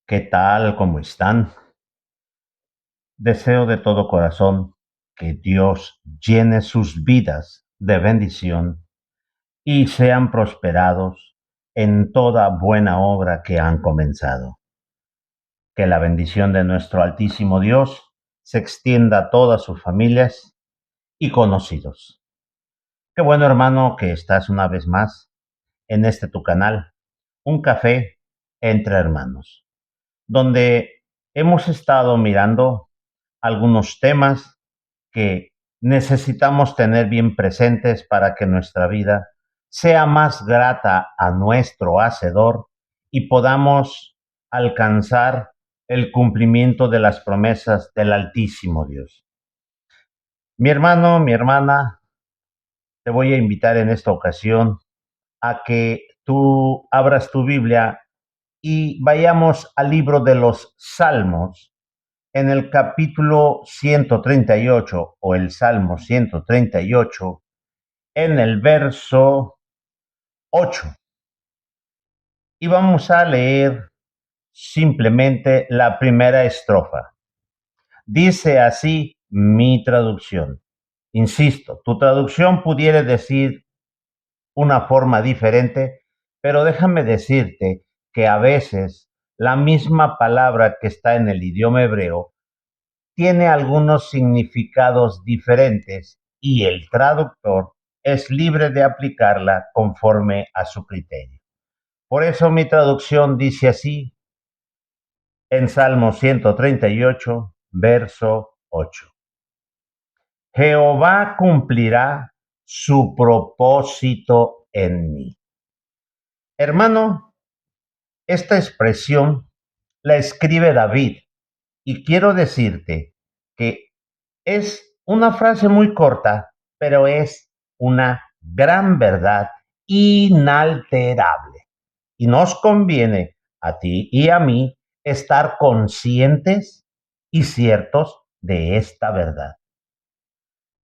¿Qué tal? ¿Cómo están? Deseo de todo corazón que Dios llene sus vidas de bendición y sean prosperados en toda buena obra que han comenzado. Que la bendición de nuestro Altísimo Dios se extienda a todas sus familias y conocidos. Qué bueno, hermano, que estás una vez más en este tu canal, Un Café entre Hermanos, donde hemos estado mirando algunos temas que necesitamos tener bien presentes para que nuestra vida sea más grata a nuestro Hacedor y podamos alcanzar el cumplimiento de las promesas del Altísimo Dios. Mi hermano, mi hermana, te voy a invitar en esta ocasión a que tú abras tu Biblia y vayamos al libro de los Salmos, en el capítulo 138 o el Salmo 138, en el verso 8. Y vamos a leer simplemente la primera estrofa. Dice así mi traducción. Insisto, tu traducción pudiera decir una forma diferente, pero déjame decirte que a veces la misma palabra que está en el idioma hebreo tiene algunos significados diferentes y el traductor es libre de aplicarla conforme a su criterio. Por eso mi traducción dice así en Salmo 138, verso 8. Jehová cumplirá su propósito en mí. Hermano, esta expresión la escribe David y quiero decirte que es una frase muy corta, pero es una gran verdad inalterable. Y nos conviene a ti y a mí estar conscientes y ciertos de esta verdad.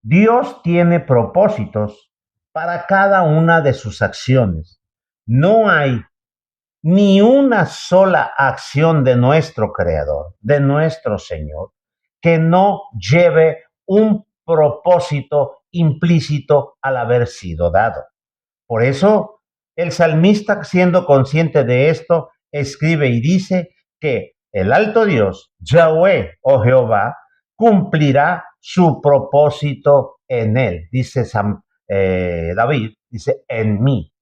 Dios tiene propósitos para cada una de sus acciones. No hay ni una sola acción de nuestro Creador, de nuestro Señor, que no lleve un propósito implícito al haber sido dado. Por eso, el salmista, siendo consciente de esto, escribe y dice que el alto Dios, Yahweh o Jehová, cumplirá su propósito en él, dice David, dice en mí.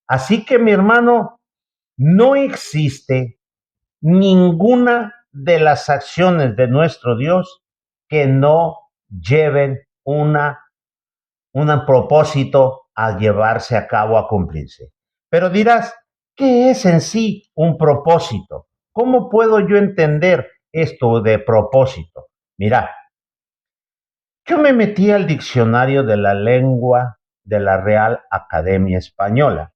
Así que mi hermano, no existe ninguna de las acciones de nuestro Dios que no lleven un propósito a llevarse a cabo, a cumplirse. Pero dirás, ¿qué es en sí un propósito? ¿Cómo puedo yo entender esto de propósito? Mira, yo me metí al diccionario de la lengua de la Real Academia Española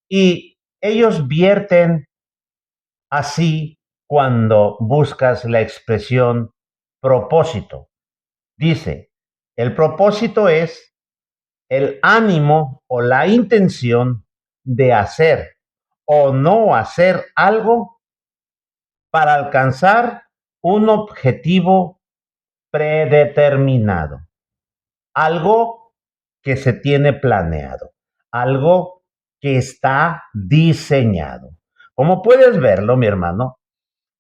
y ellos vierten así cuando buscas la expresión propósito. Dice, el propósito es el ánimo o la intención de hacer o no hacer algo para alcanzar un objetivo predeterminado, algo que se tiene planeado, algo que está diseñado. Como puedes verlo, mi hermano,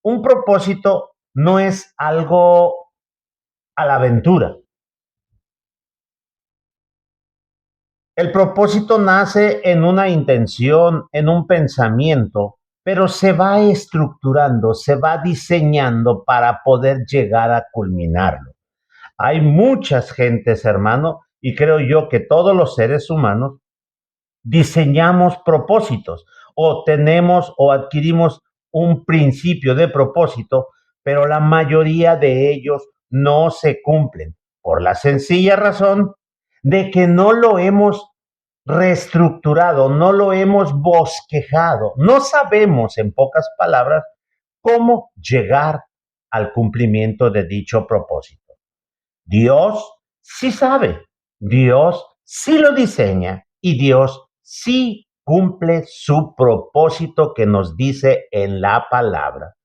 un propósito no es algo a la aventura. El propósito nace en una intención, en un pensamiento, pero se va estructurando, se va diseñando para poder llegar a culminarlo. Hay muchas gentes, hermano, y creo yo que todos los seres humanos diseñamos propósitos o tenemos o adquirimos un principio de propósito, pero la mayoría de ellos no se cumplen por la sencilla razón de que no lo hemos reestructurado, no lo hemos bosquejado, no sabemos, en pocas palabras, cómo llegar al cumplimiento de dicho propósito. Dios sí sabe, Dios sí lo diseña y Dios sí cumple su propósito que nos dice en la palabra.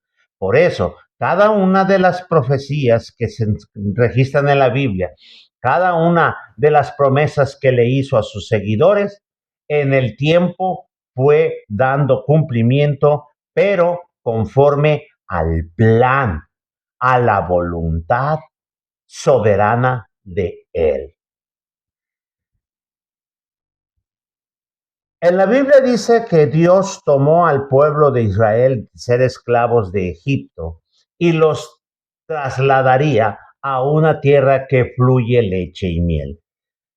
Por eso, cada una de las profecías que se registran en la Biblia, cada una de las promesas que le hizo a sus seguidores, en el tiempo fue dando cumplimiento, pero conforme al plan, a la voluntad soberana de Él. En la Biblia dice que Dios tomó al pueblo de Israel, ser esclavos de Egipto, y los trasladaría a una tierra que fluye leche y miel.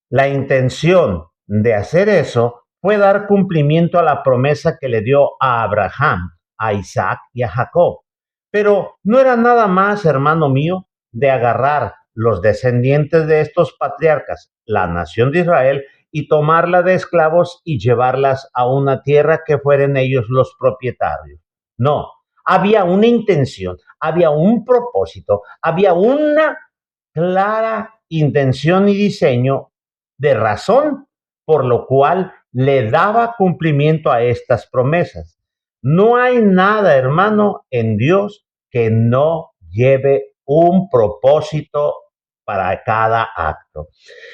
La intención de hacer eso fue dar cumplimiento a la promesa que le dio a Abraham, a Isaac y a Jacob. Pero no era nada más, hermano mío, de agarrar los descendientes de estos patriarcas, la nación de Israel, y tomarla de esclavos y llevarlas a una tierra que fueran ellos los propietarios. No, había una intención, había un propósito, había una clara intención y diseño de razón por lo cual le daba cumplimiento a estas promesas. No hay nada, hermano, en Dios que no lleve un propósito para cada acto.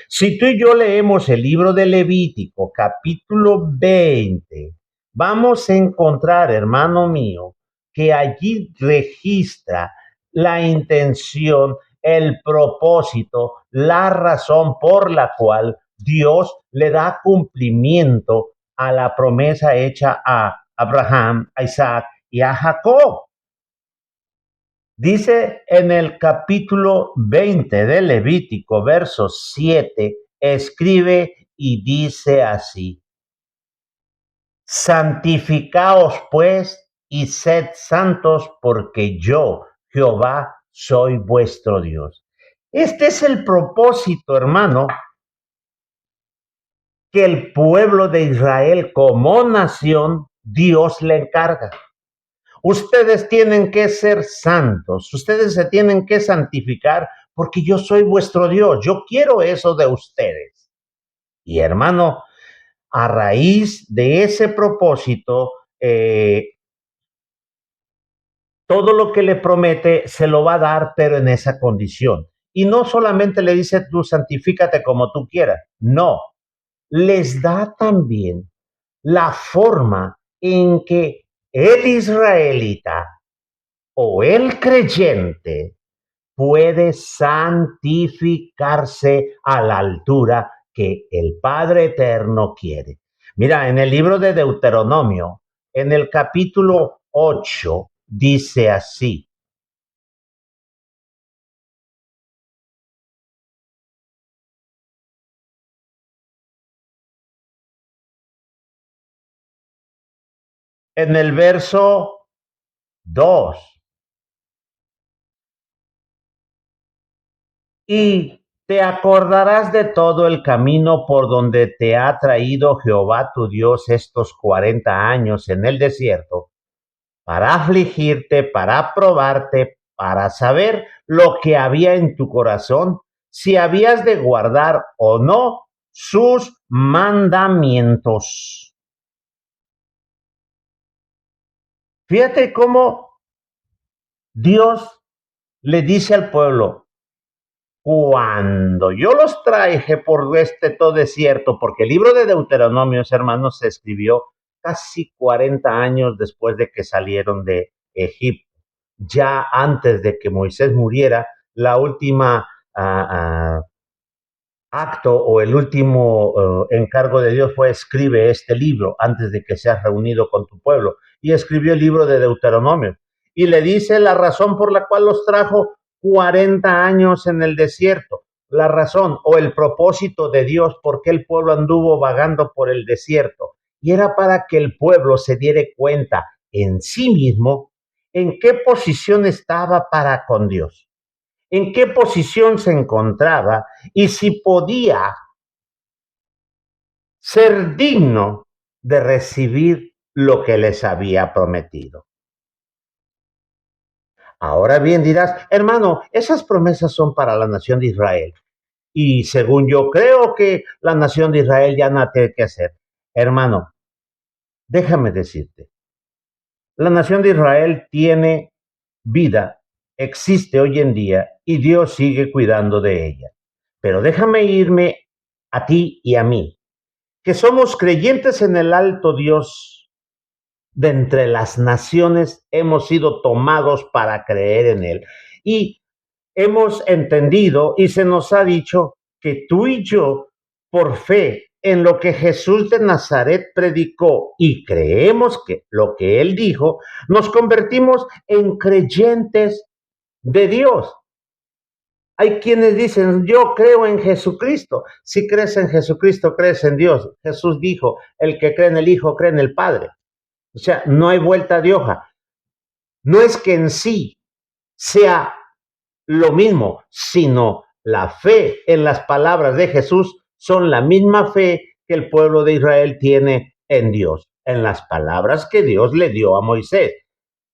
Si tú y yo leemos el libro de Levítico, capítulo 20, vamos a encontrar, hermano mío, que allí registra la intención, el propósito, la razón por la cual Dios le da cumplimiento a la promesa hecha a Abraham, a Isaac y a Jacob. Dice en el capítulo 20 de Levítico, verso 7, escribe y dice así: santificaos pues y sed santos, porque yo, Jehová, soy vuestro Dios. Este es el propósito, hermano, que el pueblo de Israel como nación, Dios le encarga. Ustedes tienen que ser santos, ustedes se tienen que santificar porque yo soy vuestro Dios, yo quiero eso de ustedes. Y hermano, a raíz de ese propósito, todo lo que le promete se lo va a dar, pero en esa condición. Y no solamente le dice tú santifícate como tú quieras, no, les da también la forma en que el israelita o el creyente puede santificarse a la altura que el Padre Eterno quiere. Mira, en el libro de Deuteronomio, en el capítulo 8, dice así: en el verso 2, y te acordarás de todo el camino por donde te ha traído Jehová tu Dios estos 40 años en el desierto, para afligirte, para probarte, para saber lo que había en tu corazón, si habías de guardar o no sus mandamientos. Fíjate cómo Dios le dice al pueblo: cuando yo los traje por todo desierto, porque el libro de Deuteronomios, hermanos, se escribió casi 40 años después de que salieron de Egipto, ya antes de que Moisés muriera. La última acto o el último encargo de Dios fue: escribe este libro antes de que seas reunido con tu pueblo. Y escribió el libro de Deuteronomio. Y le dice la razón por la cual los trajo 40 años en el desierto. La razón o el propósito de Dios por qué el pueblo anduvo vagando por el desierto. Y era para que el pueblo se diera cuenta en sí mismo en qué posición estaba para con Dios, en qué posición se encontraba y si podía ser digno de recibir lo que les había prometido. Ahora bien dirás: hermano, esas promesas son para la nación de Israel. Y según yo creo que la nación de Israel ya no tiene que hacer. Hermano, déjame decirte, la nación de Israel tiene vida existe hoy en día y Dios sigue cuidando de ella. Pero déjame irme a ti y a mí, que somos creyentes en el alto Dios. De entre las naciones hemos sido tomados para creer en Él. Y hemos entendido y se nos ha dicho que tú y yo, por fe en lo que Jesús de Nazaret predicó y creemos que lo que Él dijo, nos convertimos en creyentes de Dios. Hay quienes dicen, yo creo en Jesucristo. Si crees en Jesucristo, crees en Dios. Jesús dijo, el que cree en el Hijo, cree en el Padre. O sea, no hay vuelta de hoja. No es que en sí sea lo mismo, sino la fe en las palabras de Jesús son la misma fe que el pueblo de Israel tiene en Dios, en las palabras que Dios le dio a Moisés.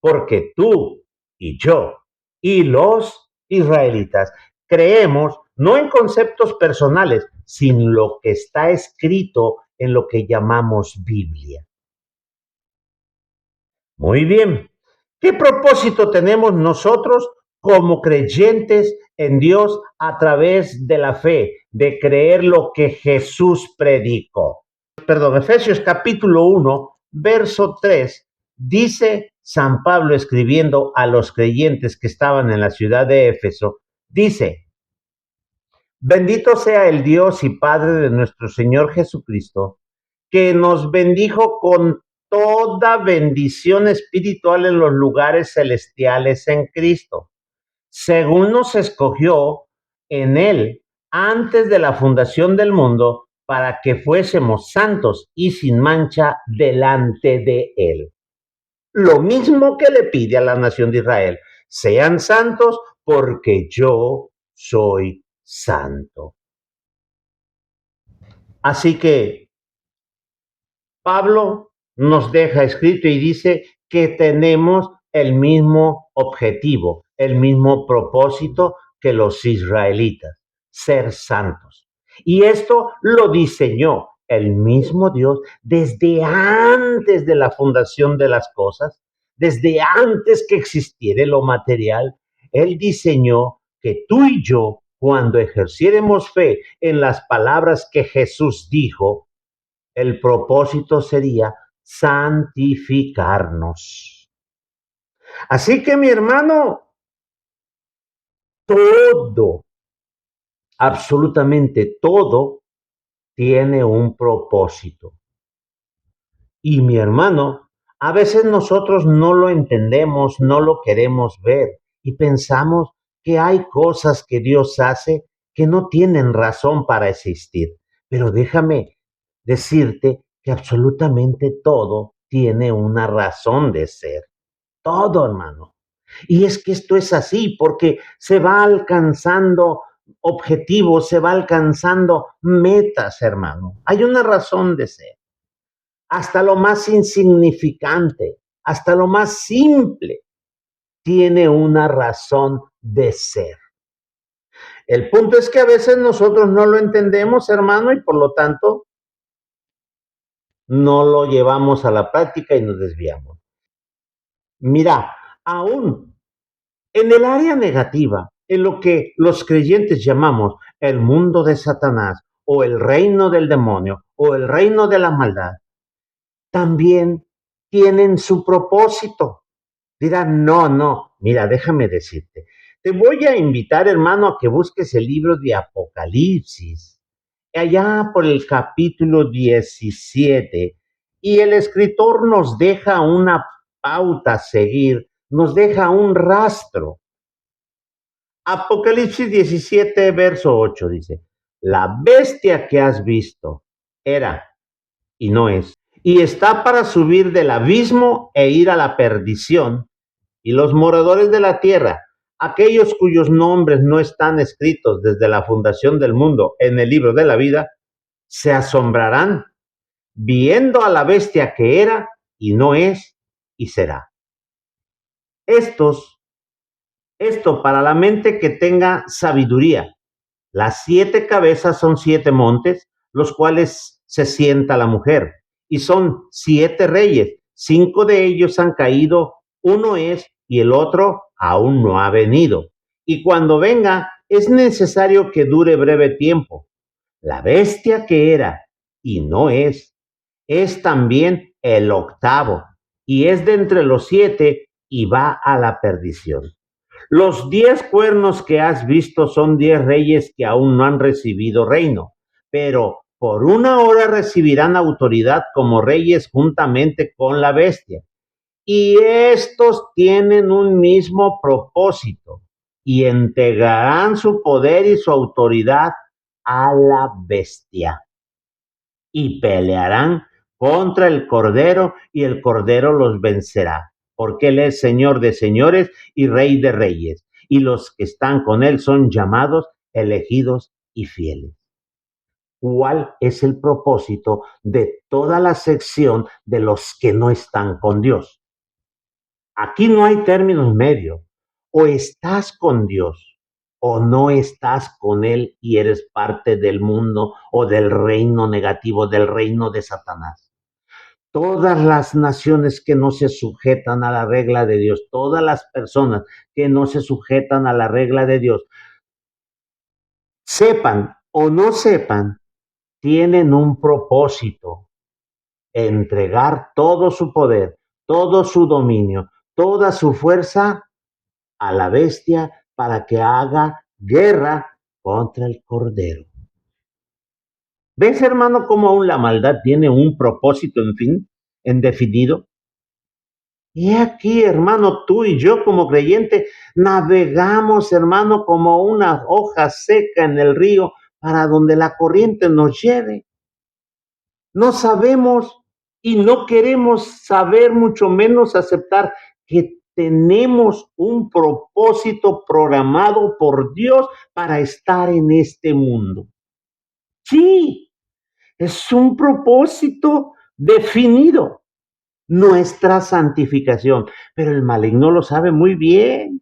Porque tú y yo y los israelitas creemos no en conceptos personales, sino lo que está escrito en lo que llamamos Biblia. Muy bien. ¿Qué propósito tenemos nosotros como creyentes en Dios a través de la fe, de creer lo que Jesús predicó? Efesios capítulo 1, verso 3, dice San Pablo escribiendo a los creyentes que estaban en la ciudad de Éfeso, dice, bendito sea el Dios y Padre de nuestro Señor Jesucristo, que nos bendijo con toda bendición espiritual en los lugares celestiales en Cristo, según nos escogió en Él antes de la fundación del mundo, para que fuésemos santos y sin mancha delante de Él. Lo mismo que le pide a la nación de Israel, sean santos porque yo soy santo. Así que Pablo nos deja escrito y dice que tenemos el mismo objetivo, el mismo propósito que los israelitas, ser santos. Y esto lo diseñó el mismo Dios desde antes de la fundación de las cosas, desde antes que existiera lo material. Él diseñó que tú y yo, cuando ejerciéramos fe en las palabras que Jesús dijo, el propósito sería santificarnos. Así que mi hermano, todo, absolutamente todo, tiene un propósito. Y mi hermano, a veces nosotros no lo entendemos, no lo queremos ver y pensamos que hay cosas que Dios hace que no tienen razón para existir. Pero déjame decirte que absolutamente todo tiene una razón de ser. Todo, hermano. Y es que esto es así porque se va alcanzando objetivos, se va alcanzando metas, hermano. Hay una razón de ser. Hasta lo más insignificante, hasta lo más simple, tiene una razón de ser. El punto es que a veces nosotros no lo entendemos, hermano, y por lo tanto no lo llevamos a la práctica y nos desviamos. Mira, aún en el área negativa, en lo que los creyentes llamamos el mundo de Satanás o el reino del demonio o el reino de la maldad, también tienen su propósito. Dirán, no, mira, déjame decirte. Te voy a invitar, hermano, a que busques el libro de Apocalipsis, allá por el capítulo 17, y el escritor nos deja una pauta a seguir, nos deja un rastro. Apocalipsis 17, verso 8 dice, la bestia que has visto era y no es, y está para subir del abismo e ir a la perdición, y los moradores de la tierra, aquellos cuyos nombres no están escritos desde la fundación del mundo en el libro de la vida, se asombrarán viendo a la bestia que era y no es y será. Esto para la mente que tenga sabiduría. Las 7 cabezas son 7 montes, los cuales se sienta la mujer, y son 7 reyes. 5 de ellos han caído, uno es y el otro aún no ha venido, y cuando venga es necesario que dure breve tiempo. La bestia que era y no es también el octavo, y es de entre los 7 y va a la perdición. Los 10 cuernos que has visto son 10 reyes que aún no han recibido reino, pero por una hora recibirán autoridad como reyes juntamente con la bestia. Y estos tienen un mismo propósito y entregarán su poder y su autoridad a la bestia y pelearán contra el Cordero y el Cordero los vencerá, porque Él es Señor de señores y Rey de reyes, y los que están con Él son llamados, elegidos y fieles. ¿Cuál es el propósito de toda la sección de los que no están con Dios? Aquí no hay términos medios. O estás con Dios o no estás con Él y eres parte del mundo o del reino negativo, del reino de Satanás. Todas las naciones que no se sujetan a la regla de Dios, todas las personas que no se sujetan a la regla de Dios, sepan o no sepan, tienen un propósito: entregar todo su poder, todo su dominio, toda su fuerza a la bestia para que haga guerra contra el Cordero. ¿Ves, hermano, cómo aún la maldad tiene un propósito, en fin, indefinido? Y aquí, hermano, tú y yo como creyente navegamos, hermano, como una hoja seca en el río para donde la corriente nos lleve. No sabemos y no queremos saber, mucho menos aceptar que tenemos un propósito programado por Dios para estar en este mundo. Sí, es un propósito definido, nuestra santificación, pero el maligno lo sabe muy bien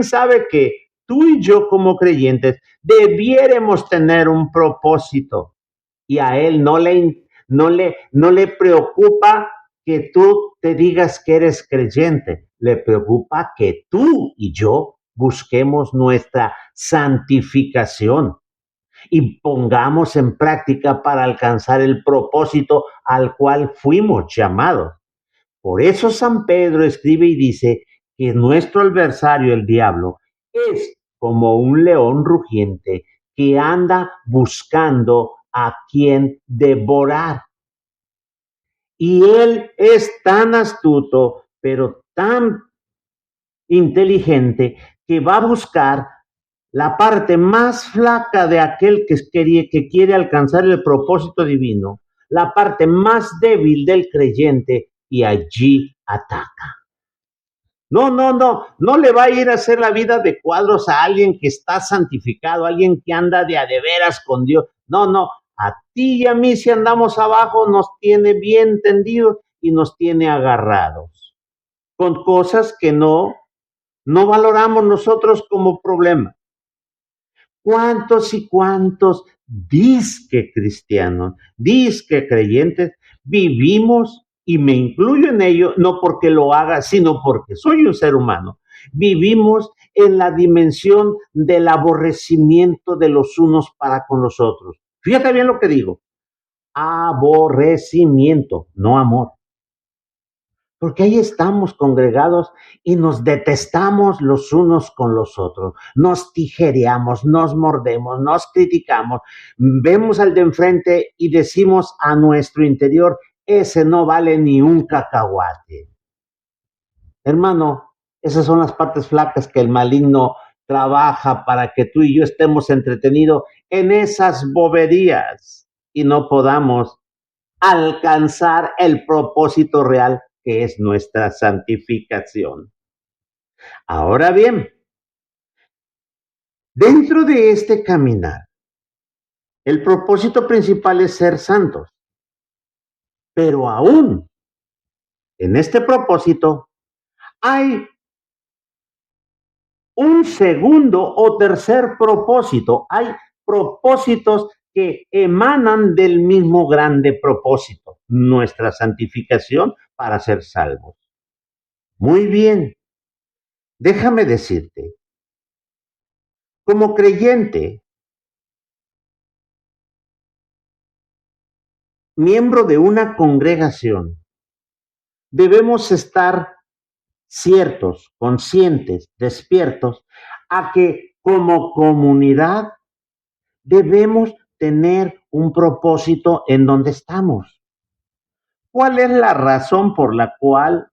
sabe que tú y yo como creyentes debiéramos tener un propósito y a él no le preocupa que tú te digas que eres creyente, le preocupa que tú y yo busquemos nuestra santificación y pongamos en práctica para alcanzar el propósito al cual fuimos llamados. Por eso San Pedro escribe y dice que nuestro adversario, el diablo, es como un león rugiente que anda buscando a quien devorar. Y él es tan astuto, pero tan inteligente, que va a buscar la parte más flaca de aquel que quiere alcanzar el propósito divino, la parte más débil del creyente, y allí ataca. No le va a ir a hacer la vida de cuadros a alguien que está santificado, a alguien que anda de a de veras con Dios. No, a ti y a mí, si andamos abajo, nos tiene bien tendidos y nos tiene agarrados con cosas que no valoramos nosotros como problema. ¿Cuántos y cuántos disque cristianos, disque creyentes vivimos, y me incluyo en ello, no porque lo haga, sino porque soy un ser humano? Vivimos en la dimensión del aborrecimiento de los unos para con los otros. Fíjate bien lo que digo: aborrecimiento, no amor. Porque ahí estamos congregados y nos detestamos los unos con los otros, nos tijereamos, nos mordemos, nos criticamos, vemos al de enfrente y decimos a nuestro interior: ese no vale ni un cacahuate. Hermano, esas son las partes flacas que el maligno trabaja para que tú y yo estemos entretenidos en esas boberías y no podamos alcanzar el propósito real, que es nuestra santificación. Ahora bien, dentro de este caminar, el propósito principal es ser santos, pero aún en este propósito hay un segundo o tercer propósito. Hay propósitos que emanan del mismo grande propósito: nuestra santificación para ser salvos. Muy bien. Déjame decirte, como creyente, miembro de una congregación, debemos estar ciertos, conscientes, despiertos, a que como comunidad debemos tener un propósito en donde estamos. ¿Cuál es la razón por la cual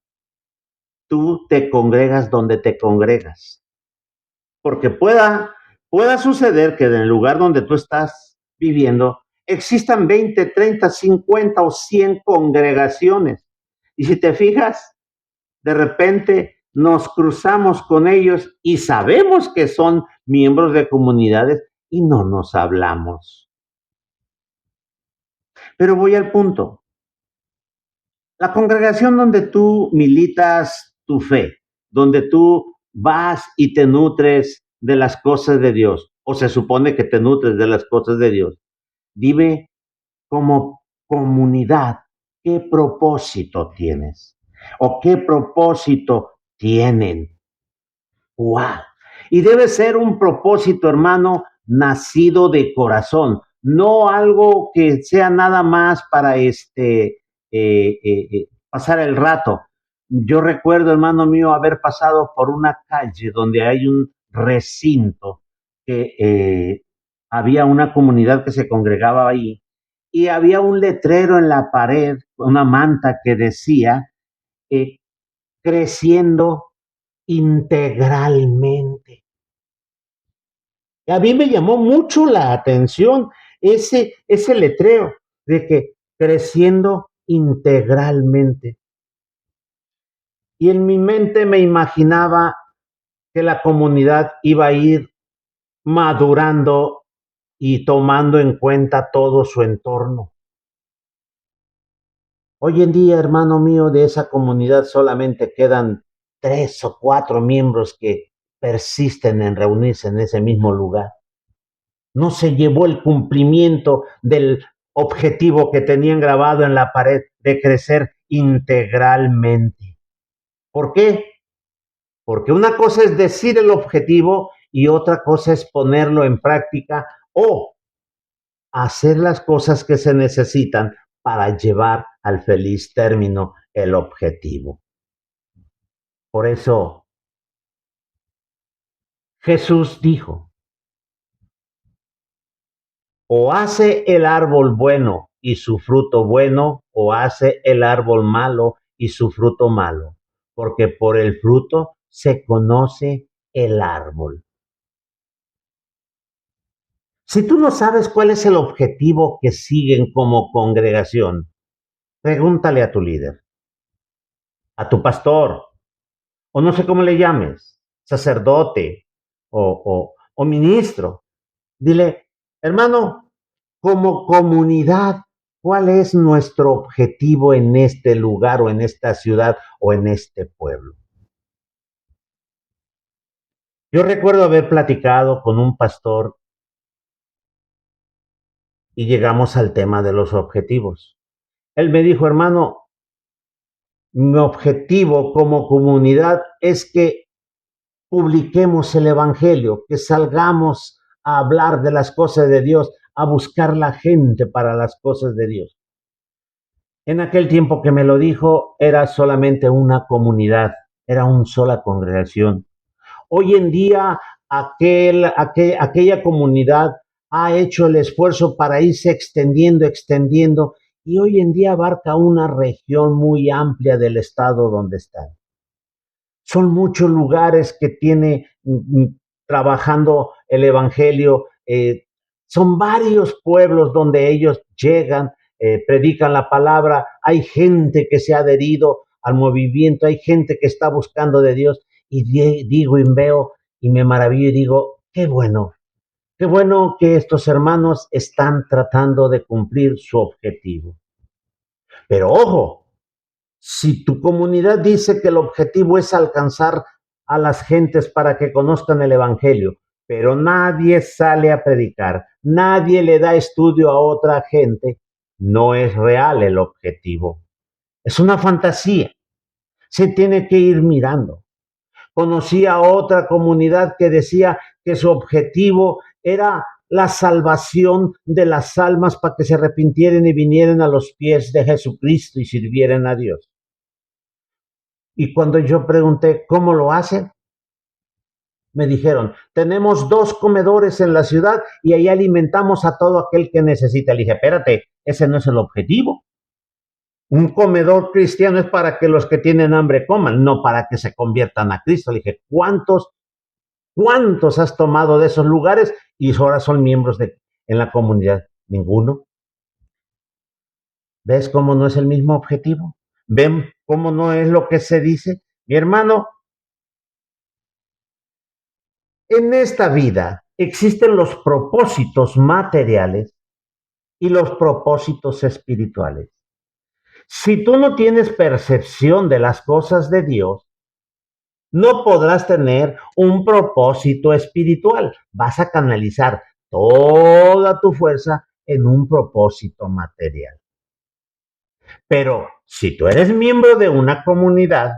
tú te congregas donde te congregas? Porque pueda suceder que en el lugar donde tú estás viviendo existan 20, 30, 50 o 100 congregaciones. Y si te fijas, de repente nos cruzamos con ellos y sabemos que son miembros de comunidades y no nos hablamos. Pero voy al punto. La congregación donde tú militas tu fe, donde tú vas y te nutres de las cosas de Dios, o se supone que te nutres de las cosas de Dios, dime como comunidad, ¿qué propósito tienes? ¿O qué propósito tienen? ¡Wow! Y debe ser un propósito, hermano, nacido de corazón, no algo que sea nada más para pasar el rato. Yo recuerdo, hermano mío, haber pasado por una calle donde hay un recinto que había una comunidad que se congregaba ahí y había un letrero en la pared, una manta que decía, eh, creciendo integralmente. A mí me llamó mucho la atención ese letrero de que creciendo integralmente. Y en mi mente me imaginaba que la comunidad iba a ir madurando y tomando en cuenta todo su entorno. Hoy en día, hermano mío, de esa comunidad solamente quedan 3 o 4 miembros que persisten en reunirse en ese mismo lugar. No se llevó el cumplimiento del objetivo que tenían grabado en la pared de crecer integralmente. ¿Por qué? Porque una cosa es decir el objetivo y otra cosa es ponerlo en práctica o hacer las cosas que se necesitan para llevar al feliz término el objetivo. Por eso Jesús dijo, o hace el árbol bueno y su fruto bueno, o hace el árbol malo y su fruto malo, porque por el fruto se conoce el árbol. Si tú no sabes cuál es el objetivo que siguen como congregación, pregúntale a tu líder, a tu pastor, o no sé cómo le llames, sacerdote o ministro. Dile, hermano, como comunidad, ¿cuál es nuestro objetivo en este lugar o en esta ciudad o en este pueblo? Yo recuerdo haber platicado con un pastor y llegamos al tema de los objetivos. Él me dijo, hermano, mi objetivo como comunidad es que publiquemos el Evangelio, que salgamos a hablar de las cosas de Dios, a buscar la gente para las cosas de Dios. En aquel tiempo que me lo dijo, era solamente una comunidad, era una sola congregación. Hoy en día, aquella comunidad ha hecho el esfuerzo para irse extendiendo, extendiendo, y hoy en día abarca una región muy amplia del estado donde están. Son muchos lugares que tiene trabajando el Evangelio. Son varios pueblos donde ellos llegan, predican la palabra. Hay gente que se ha adherido al movimiento, hay gente que está buscando de Dios. Y digo y veo y me maravillo y digo, qué bueno que estos hermanos están tratando de cumplir su objetivo. Pero ojo, si tu comunidad dice que el objetivo es alcanzar a las gentes para que conozcan el Evangelio, pero nadie sale a predicar, nadie le da estudio a otra gente, no es real el objetivo. Es una fantasía. Se tiene que ir mirando. Conocí a otra comunidad que decía que su objetivo era la salvación de las almas para que se arrepintieran y vinieran a los pies de Jesucristo y sirvieran a Dios. Y cuando yo pregunté cómo lo hacen, me dijeron, tenemos 2 comedores en la ciudad y ahí alimentamos a todo aquel que necesita. Le dije, espérate, ese no es el objetivo. Un comedor cristiano es para que los que tienen hambre coman, no para que se conviertan a Cristo. Le dije, ¿cuántos has tomado de esos lugares y ahora son miembros en la comunidad? Ninguno. ¿Ves cómo no es el mismo objetivo? ¿Ven cómo no es lo que se dice? Mi hermano, en esta vida existen los propósitos materiales y los propósitos espirituales. Si tú no tienes percepción de las cosas de Dios, no podrás tener un propósito espiritual. Vas a canalizar toda tu fuerza en un propósito material. Pero si tú eres miembro de una comunidad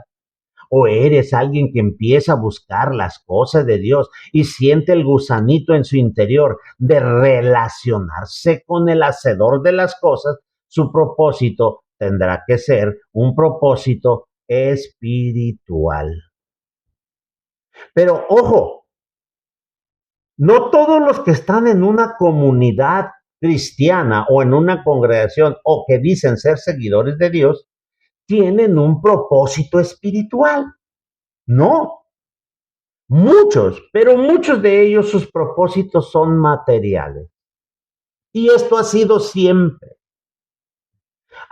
o eres alguien que empieza a buscar las cosas de Dios y siente el gusanito en su interior de relacionarse con el hacedor de las cosas, su propósito tendrá que ser un propósito espiritual. Pero ojo, no todos los que están en una comunidad cristiana o en una congregación o que dicen ser seguidores de Dios tienen un propósito espiritual. No, muchos, pero muchos de ellos sus propósitos son materiales. Y esto ha sido siempre.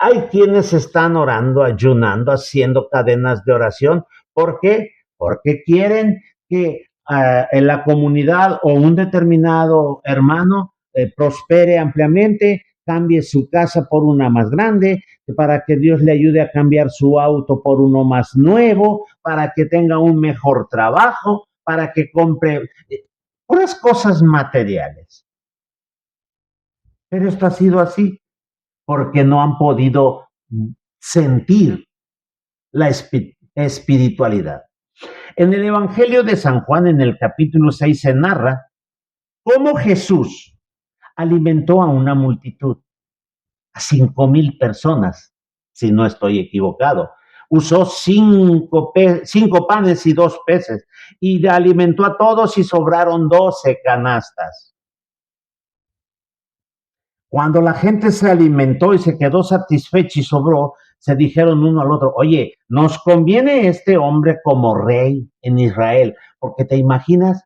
Hay quienes están orando, ayunando, haciendo cadenas de oración. ¿Por qué? Porque quieren que en la comunidad o un determinado hermano prospere ampliamente, cambie su casa por una más grande, para que Dios le ayude a cambiar su auto por uno más nuevo, para que tenga un mejor trabajo, para que compre unas cosas materiales. Pero esto ha sido así porque no han podido sentir la espiritualidad. En el Evangelio de San Juan, en el capítulo 6, se narra cómo Jesús alimentó a una multitud, a 5,000 personas, si no estoy equivocado. Usó 5 panes y 2 peces y alimentó a todos y sobraron 12 canastas. Cuando la gente se alimentó y se quedó satisfecha y sobró, se dijeron uno al otro, oye, nos conviene este hombre como rey en Israel, porque te imaginas,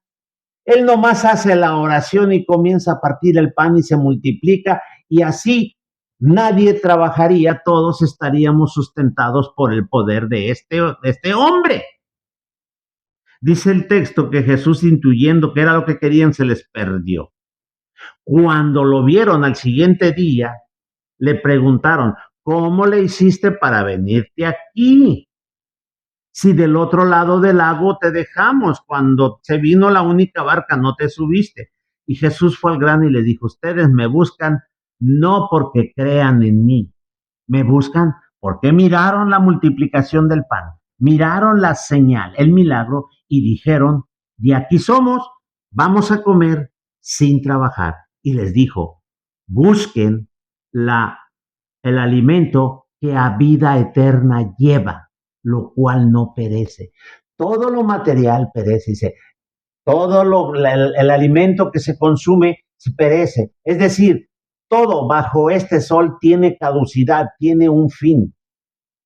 él nomás hace la oración y comienza a partir el pan y se multiplica y así nadie trabajaría, todos estaríamos sustentados por el poder de este hombre. Dice el texto que Jesús, intuyendo que era lo que querían, se les perdió. Cuando lo vieron al siguiente día, le preguntaron, ¿cómo le hiciste para venirte aquí? Si del otro lado del lago te dejamos, cuando se vino la única barca no te subiste. Y Jesús fue al grano y le dijo, ustedes me buscan no porque crean en mí, me buscan porque miraron la multiplicación del pan, miraron la señal, el milagro y dijeron, de aquí somos, vamos a comer sin trabajar. Y les dijo, busquen el alimento que a vida eterna lleva, lo cual no perece. Todo lo material perece, dice, todo el alimento que se consume perece. Es decir, todo bajo este sol tiene caducidad, tiene un fin.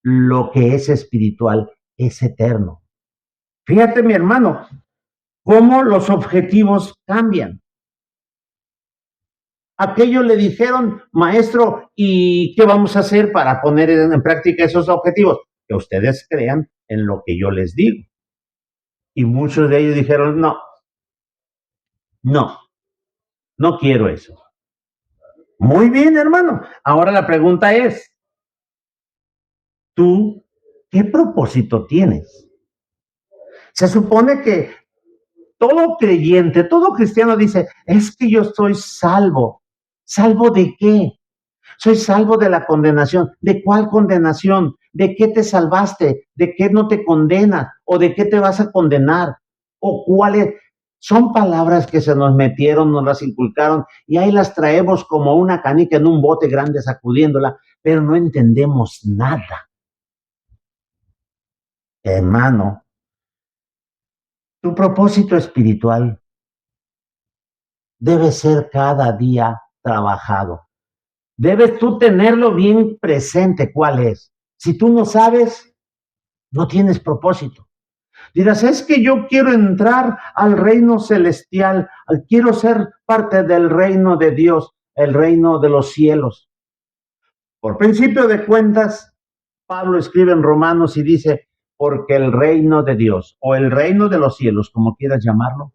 Lo que es espiritual es eterno. Fíjate, mi hermano, cómo los objetivos cambian. Aquellos le dijeron, maestro, ¿y qué vamos a hacer para poner en práctica esos objetivos? Que ustedes crean en lo que yo les digo. Y muchos de ellos dijeron, no quiero eso. Muy bien, hermano. Ahora la pregunta es, ¿tú qué propósito tienes? Se supone que todo creyente, todo cristiano dice, es que yo soy salvo. ¿Salvo de qué? Soy salvo de la condenación. ¿De cuál condenación? ¿de qué te salvaste? ¿De qué no te condenas? ¿O de qué te vas a condenar? ¿O cuáles? Son palabras que se nos metieron, nos las inculcaron y ahí las traemos como una canica en un bote grande sacudiéndola, pero no entendemos nada. Hermano, tu propósito espiritual debe ser cada día trabajado. Debes tú tenerlo bien presente cuál es. Si tú no sabes, no tienes propósito. Dirás, es que yo quiero entrar al reino celestial, quiero ser parte del reino de Dios, el reino de los cielos. Por principio de cuentas, Pablo escribe en Romanos y dice, porque el reino de Dios, o el reino de los cielos, como quieras llamarlo,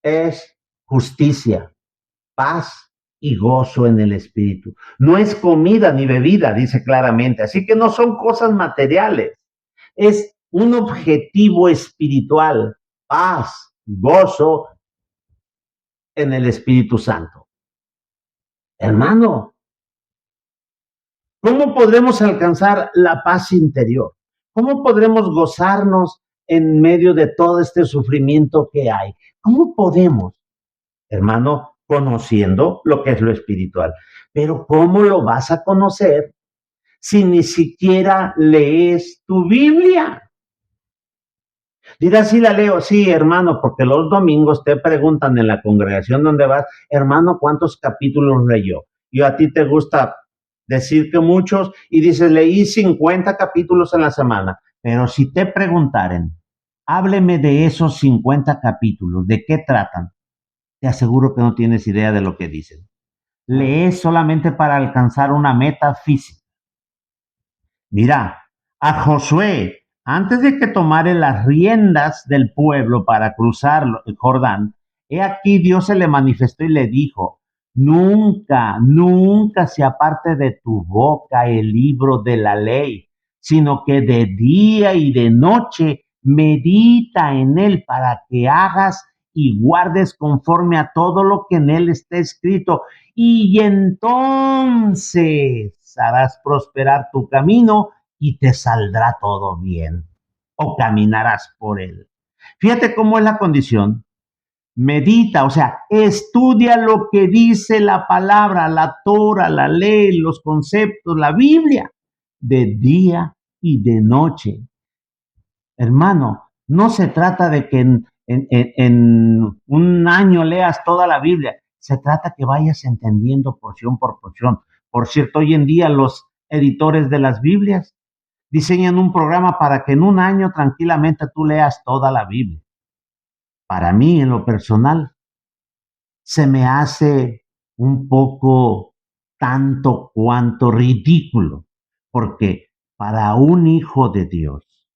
es justicia, paz y gozo en el espíritu. No es comida ni bebida, dice claramente. Así que no son cosas materiales. Es un objetivo espiritual, paz, gozo en el Espíritu Santo. Hermano, ¿cómo podremos alcanzar la paz interior? ¿Cómo podremos gozarnos en medio de todo este sufrimiento que hay? ¿Cómo podemos, hermano, conociendo lo que es lo espiritual? Pero ¿cómo lo vas a conocer si ni siquiera lees tu Biblia? Dirás, sí la leo, sí, hermano, porque los domingos te preguntan en la congregación donde vas, hermano, ¿cuántos capítulos leyó? Y a ti te gusta decir que muchos y dices, leí 50 capítulos en la semana. Pero si te preguntaren, hábleme de esos 50 capítulos, ¿de qué tratan? Te aseguro que no tienes idea de lo que dicen. Lees solamente para alcanzar una meta física. Mira, a Josué, antes de que tomara las riendas del pueblo para cruzar el Jordán, he aquí Dios se le manifestó y le dijo, nunca, nunca se aparte de tu boca el libro de la ley, sino que de día y de noche medita en él para que hagas y guardes conforme a todo lo que en él está escrito. Y entonces harás prosperar tu camino y te saldrá todo bien, o caminarás por él. Fíjate cómo es la condición. Medita, o sea, estudia lo que dice la palabra, la Torah, la ley, los conceptos, la Biblia, de día y de noche. Hermano, no se trata de que en un año leas toda la Biblia, se trata que vayas entendiendo porción por porción. Por cierto, hoy en día los editores de las Biblias diseñan un programa para que en un año tranquilamente tú leas toda la Biblia. Para mí, en lo personal, se me hace un poco tanto cuanto ridículo, porque para un hijo de Dios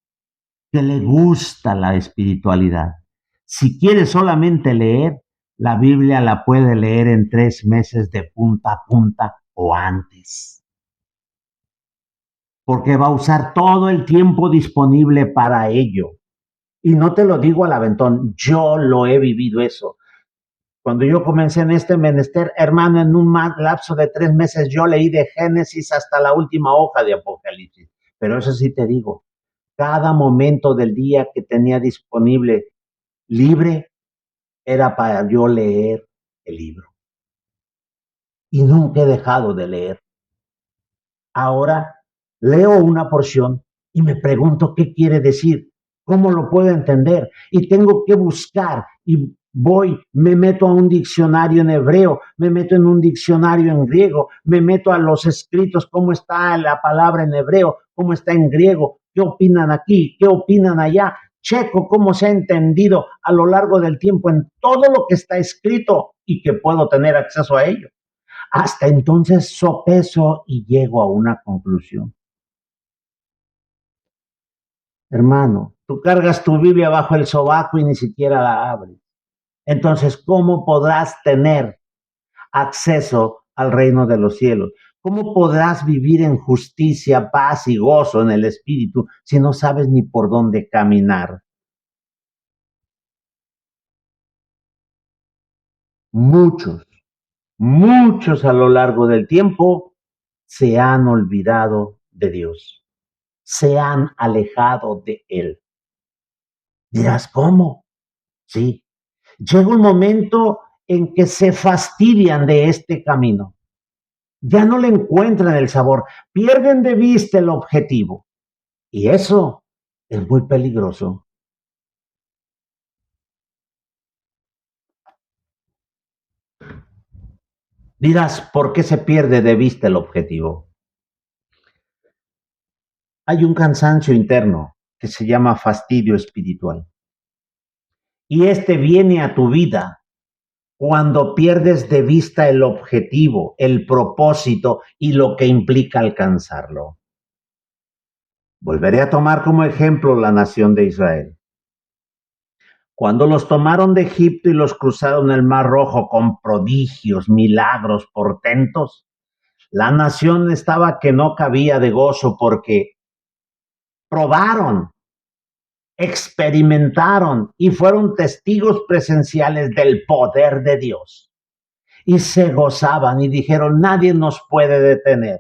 que le gusta la espiritualidad, si quiere solamente leer, la Biblia la puede leer en 3 meses de punta a punta o antes, porque va a usar todo el tiempo disponible para ello. Y no te lo digo al aventón, yo lo he vivido eso. Cuando yo comencé en este menester, hermano, en un lapso de 3 meses, yo leí de Génesis hasta la última hoja de Apocalipsis. Pero eso sí te digo, cada momento del día que tenía disponible libre era para yo leer el libro. Y nunca he dejado de leer. Ahora leo una porción y me pregunto qué quiere decir, cómo lo puedo entender y tengo que buscar y voy, me meto a un diccionario en hebreo, me meto en un diccionario en griego, me meto a los escritos, cómo está la palabra en hebreo, cómo está en griego, qué opinan aquí, qué opinan allá, checo cómo se ha entendido a lo largo del tiempo en todo lo que está escrito y que puedo tener acceso a ello. Hasta entonces sopeso y llego a una conclusión. Hermano, tú cargas tu Biblia bajo el sobaco y ni siquiera la abres. Entonces, ¿cómo podrás tener acceso al reino de los cielos? ¿Cómo podrás vivir en justicia, paz y gozo en el Espíritu si no sabes ni por dónde caminar? Muchos, muchos a lo largo del tiempo se han olvidado de Dios, se han alejado de Él. Dirás, ¿cómo? Sí, llega un momento en que se fastidian de este camino, ya no le encuentran el sabor, pierden de vista el objetivo y eso es muy peligroso. Dirás, ¿por qué se pierde de vista el objetivo? Hay un cansancio interno que se llama fastidio espiritual. Y este viene a tu vida cuando pierdes de vista el objetivo, el propósito y lo que implica alcanzarlo. Volveré a tomar como ejemplo la nación de Israel. Cuando los tomaron de Egipto y los cruzaron el Mar Rojo con prodigios, milagros, portentos, la nación estaba que no cabía de gozo porque probaron, experimentaron y fueron testigos presenciales del poder de Dios. Y se gozaban y dijeron, nadie nos puede detener,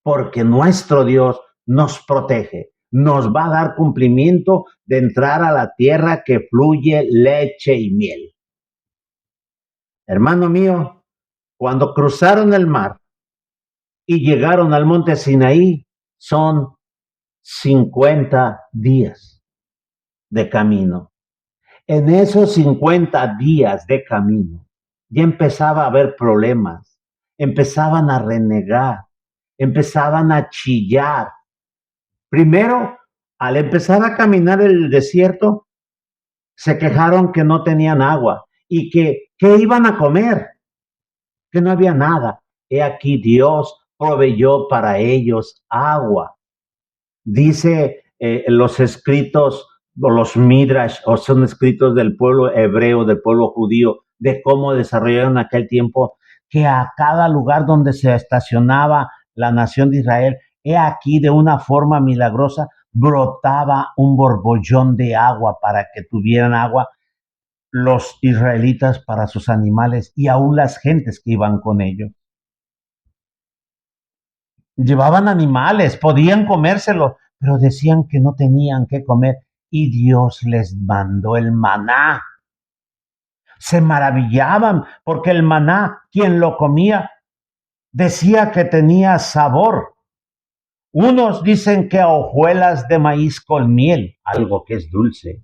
porque nuestro Dios nos protege, nos va a dar cumplimiento de entrar a la tierra que fluye leche y miel. Hermano mío, cuando cruzaron el mar y llegaron al monte Sinaí, son 50 días de camino. En esos 50 días de camino ya empezaba a haber problemas, empezaban a renegar, empezaban a chillar. Primero, al empezar a caminar el desierto, se quejaron que no tenían agua y que iban a comer, que no había nada. He aquí Dios proveyó para ellos agua. Dice los escritos o los midrash, o son escritos del pueblo hebreo, del pueblo judío, de cómo desarrollaron en aquel tiempo, que a cada lugar donde se estacionaba la nación de Israel, he aquí de una forma milagrosa, brotaba un borbollón de agua para que tuvieran agua los israelitas para sus animales y aún las gentes que iban con ellos. Llevaban animales, podían comérselos, pero decían que no tenían que comer y Dios les mandó el maná. Se maravillaban porque el maná, quien lo comía, decía que tenía sabor. Unos dicen que a hojuelas de maíz con miel, algo que es dulce.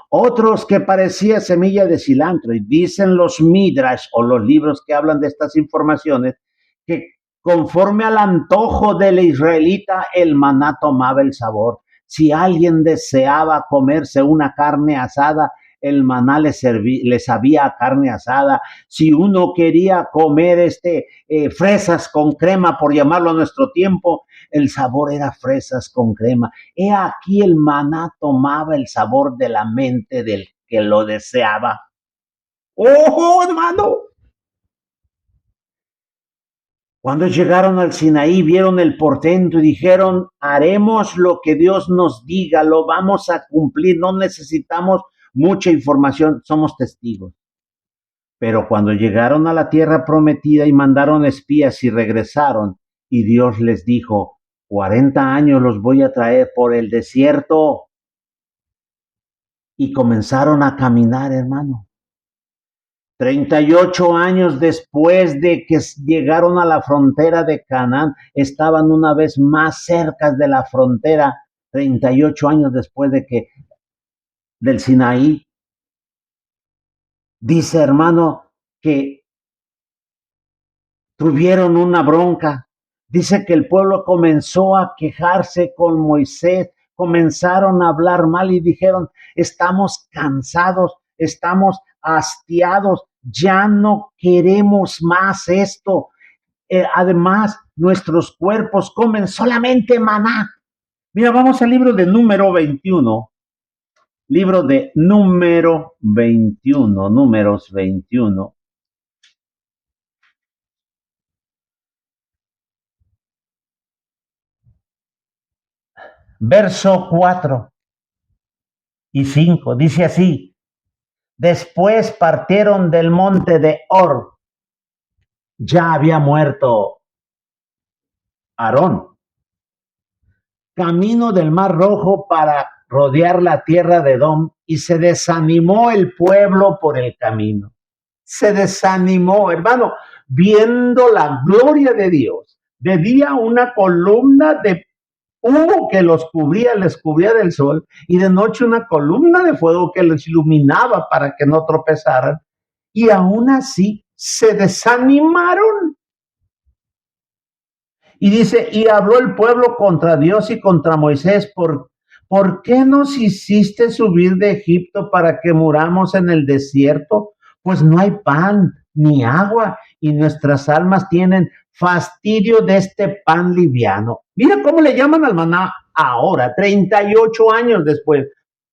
Otros que parecía semilla de cilantro. Y dicen los midrash o los libros que hablan de estas informaciones que conforme al antojo del israelita el maná tomaba el sabor. Si alguien deseaba comerse una carne asada, el maná le sabía a carne asada. Si uno quería comer fresas con crema, por llamarlo a nuestro tiempo, el sabor era fresas con crema. He aquí el maná tomaba el sabor de la mente del que lo deseaba. ¡Oh, hermano! Cuando llegaron al Sinaí, vieron el portento y dijeron, haremos lo que Dios nos diga, lo vamos a cumplir, no necesitamos mucha información, somos testigos. Pero cuando llegaron a la tierra prometida y mandaron espías y regresaron, y Dios les dijo, 40 años los voy a traer por el desierto. Y comenzaron a caminar, hermano. 38 años después de que llegaron a la frontera de Canaán, estaban una vez más cerca de la frontera, 38 años después del Sinaí. Dice, hermano, que tuvieron una bronca. Dice que el pueblo comenzó a quejarse con Moisés, comenzaron a hablar mal y dijeron, estamos cansados, estamos hastiados, ya no queremos más esto. Además, nuestros cuerpos comen solamente maná. Mira, vamos al libro de Número 21. Libro de Número 21, Números 21. Verso 4 y 5. Dice así, después partieron del monte de Or. Ya había muerto Aarón, camino del Mar Rojo para rodear la tierra de Edom, y se desanimó el pueblo por el camino. Se desanimó, hermano, viendo la gloria de Dios. De día una columna de humo que los cubría, les cubría del sol, y de noche una columna de fuego que les iluminaba para que no tropezaran. Y aún así se desanimaron. Y dice, y habló el pueblo contra Dios y contra Moisés, ¿por qué nos hiciste subir de Egipto para que muramos en el desierto? Pues no hay pan ni agua y nuestras almas tienen fastidio de este pan liviano. Mira cómo le llaman al maná ahora, 38 años después,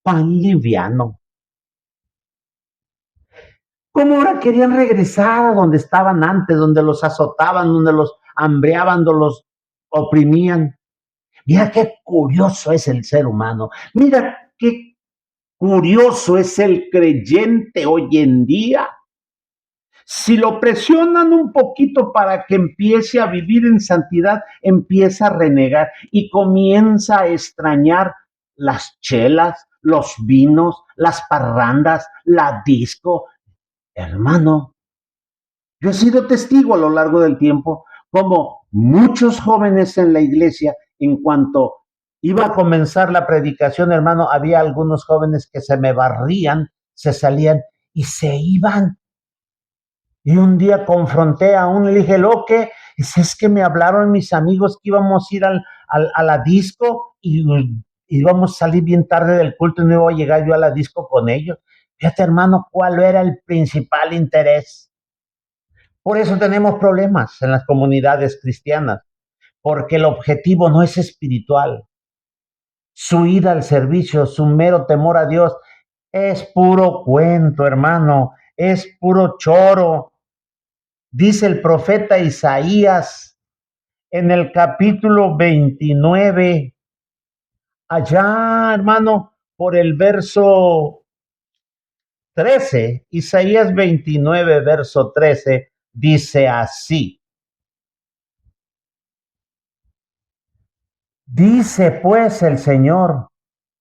pan liviano. Como ahora querían regresar a donde estaban antes, donde los azotaban, donde los hambreaban, donde los oprimían. Mira qué curioso es el ser humano. Mira qué curioso es el creyente hoy en día. Si lo presionan un poquito para que empiece a vivir en santidad, empieza a renegar y comienza a extrañar las chelas, los vinos, las parrandas, la disco. Hermano, yo he sido testigo a lo largo del tiempo como muchos jóvenes en la iglesia, en cuanto iba a comenzar la predicación, hermano, había algunos jóvenes que se me barrían, se salían y se iban. Y un día confronté a uno y le dije, lo que es que me hablaron mis amigos que íbamos a ir a la disco y íbamos a salir bien tarde del culto y no iba a llegar yo a la disco con ellos. Fíjate, hermano, cuál era el principal interés. Por eso tenemos problemas en las comunidades cristianas, porque el objetivo no es espiritual. Su ida al servicio, su mero temor a Dios, es puro cuento, hermano, es puro choro. Dice el profeta Isaías en el capítulo 29, allá, hermano, por el verso 13, Isaías 29, verso 13, dice así. Dice pues el Señor,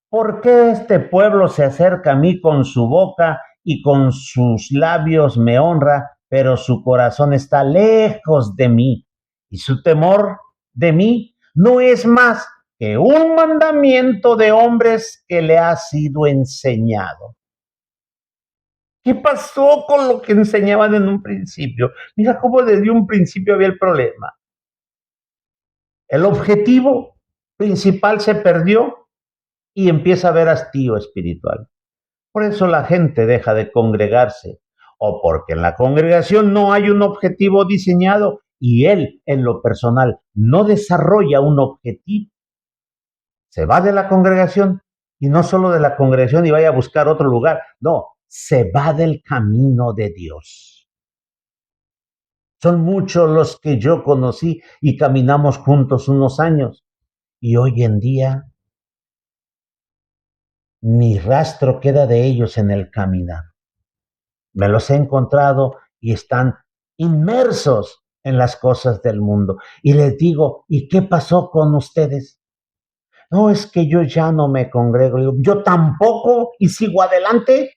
¿por qué este pueblo se acerca a mí con su boca y con sus labios me honra, pero su corazón está lejos de mí? Y su temor de mí no es más que un mandamiento de hombres que le ha sido enseñado. ¿Qué pasó con lo que enseñaban en un principio? Mira cómo desde un principio había el problema. El objetivo principal se perdió y empieza a haber hastío espiritual. Por eso la gente deja de congregarse, o porque en la congregación no hay un objetivo diseñado y él, en lo personal, no desarrolla un objetivo. Se va de la congregación y no solo de la congregación y vaya a buscar otro lugar, no, se va del camino de Dios. Son muchos los que yo conocí y caminamos juntos unos años y hoy en día ni rastro queda de ellos en el caminar. Me los he encontrado y están inmersos en las cosas del mundo. Y les digo, ¿y qué pasó con ustedes? No, es que yo ya no me congrego. Digo, yo tampoco y sigo adelante.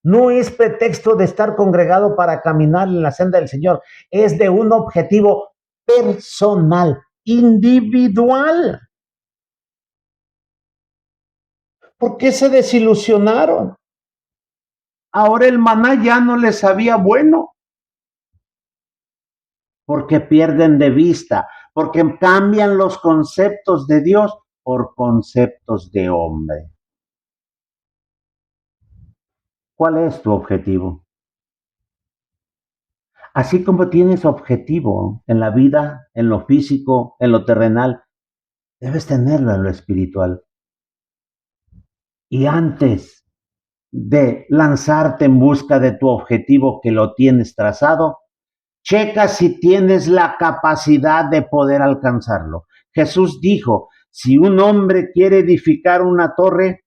No es pretexto de estar congregado para caminar en la senda del Señor. Es de un objetivo personal, individual. ¿Por qué se desilusionaron? Ahora el maná ya no les sabía bueno. Porque pierden de vista, porque cambian los conceptos de Dios por conceptos de hombre. ¿Cuál es tu objetivo? Así como tienes objetivo en la vida, en lo físico, en lo terrenal, debes tenerlo en lo espiritual. Y antes de lanzarte en busca de tu objetivo que lo tienes trazado, checa si tienes la capacidad de poder alcanzarlo. Jesús dijo, si un hombre quiere edificar una torre,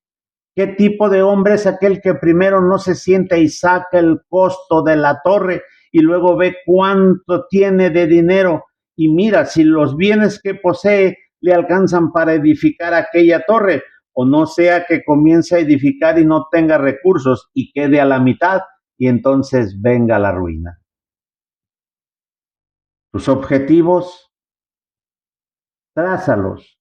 ¿qué tipo de hombre es aquel que primero no se sienta y saca el costo de la torre y luego ve cuánto tiene de dinero y mira si los bienes que posee le alcanzan para edificar aquella torre, o no sea que comience a edificar y no tenga recursos y quede a la mitad y entonces venga la ruina. Tus objetivos, trázalos,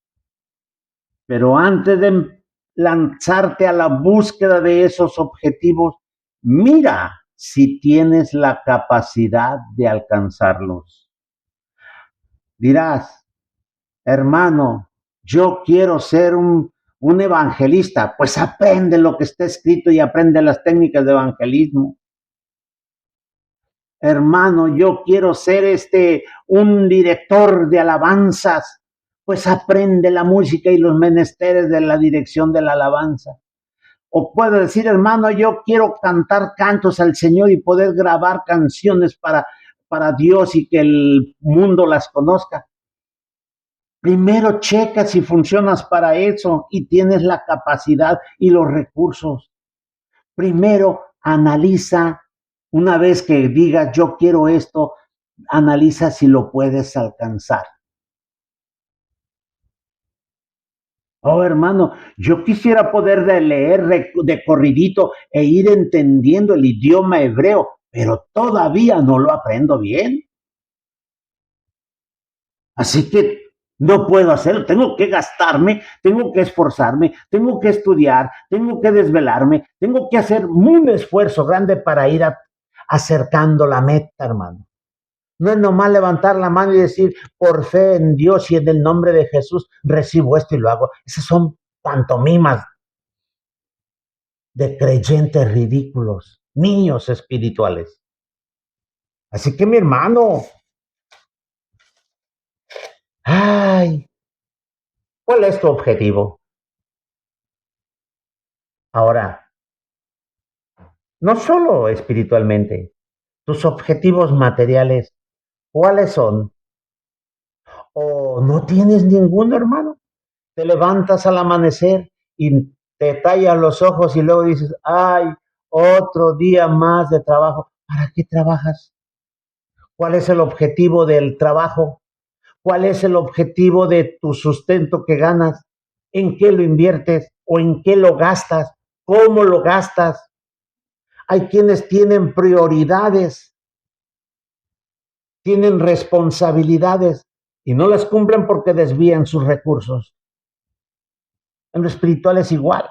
pero antes de lanzarte a la búsqueda de esos objetivos, mira si tienes la capacidad de alcanzarlos. Dirás, hermano, yo quiero ser un evangelista. Pues aprende lo que está escrito y aprende las técnicas de evangelismo. Hermano, yo quiero ser un director de alabanzas. Pues aprende la música y los menesteres de la dirección de la alabanza. O puedo decir, hermano, yo quiero cantar cantos al Señor y poder grabar canciones para Dios y que el mundo las conozca. Primero checa si funcionas para eso y tienes la capacidad y los recursos. Primero analiza, una vez que digas yo quiero esto, analiza si lo puedes alcanzar. Oh, hermano, yo quisiera poder leer de corridito e ir entendiendo el idioma hebreo, pero todavía no lo aprendo bien. Así que no puedo hacerlo, tengo que gastarme, tengo que esforzarme, tengo que estudiar, tengo que desvelarme, tengo que hacer un esfuerzo grande para ir acercando la meta, hermano. No es nomás levantar la mano y decir, por fe en Dios y en el nombre de Jesús, recibo esto y lo hago. Esas son pantomimas de creyentes ridículos, niños espirituales. Así que mi hermano, ay, ¿cuál es tu objetivo? Ahora, no solo espiritualmente, tus objetivos materiales, ¿cuáles son? ¿O no tienes ninguno, hermano? Te levantas al amanecer y te tallas los ojos y luego dices, ay, otro día más de trabajo. ¿Para qué trabajas? ¿Cuál es el objetivo del trabajo? ¿Cuál es el objetivo de tu sustento que ganas? ¿En qué lo inviertes o en qué lo gastas? ¿Cómo lo gastas? Hay quienes tienen prioridades, tienen responsabilidades y no las cumplen porque desvían sus recursos. En lo espiritual es igual.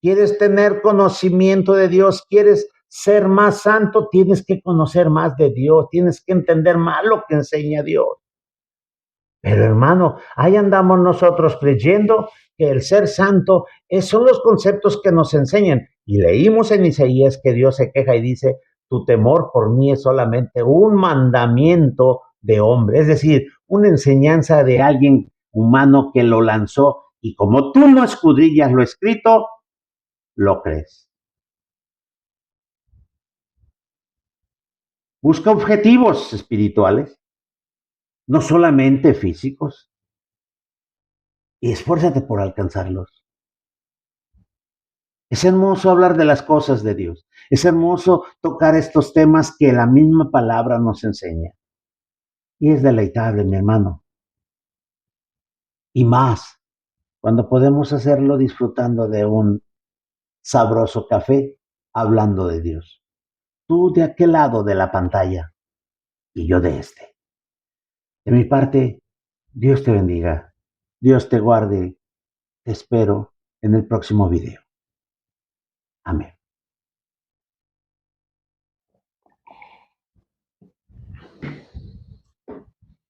¿Quieres tener conocimiento de Dios? ¿Quieres ser más santo? Tienes que conocer más de Dios, tienes que entender más lo que enseña Dios. Pero hermano, ahí andamos nosotros creyendo que el ser santo son los conceptos que nos enseñan. Y leímos en Isaías que Dios se queja y dice, tu temor por mí es solamente un mandamiento de hombre, es decir, una enseñanza de alguien humano que lo lanzó y como tú no escudrillas lo escrito, lo crees. Busca objetivos espirituales, no solamente físicos, y esfuérzate por alcanzarlos. Es hermoso hablar de las cosas de Dios. Es hermoso tocar estos temas que la misma palabra nos enseña. Y es deleitable, mi hermano. Y más cuando podemos hacerlo disfrutando de un sabroso café, hablando de Dios. Tú de aquel lado de la pantalla y yo de este. De mi parte, Dios te bendiga. Dios te guarde. Te espero en el próximo video. Amén.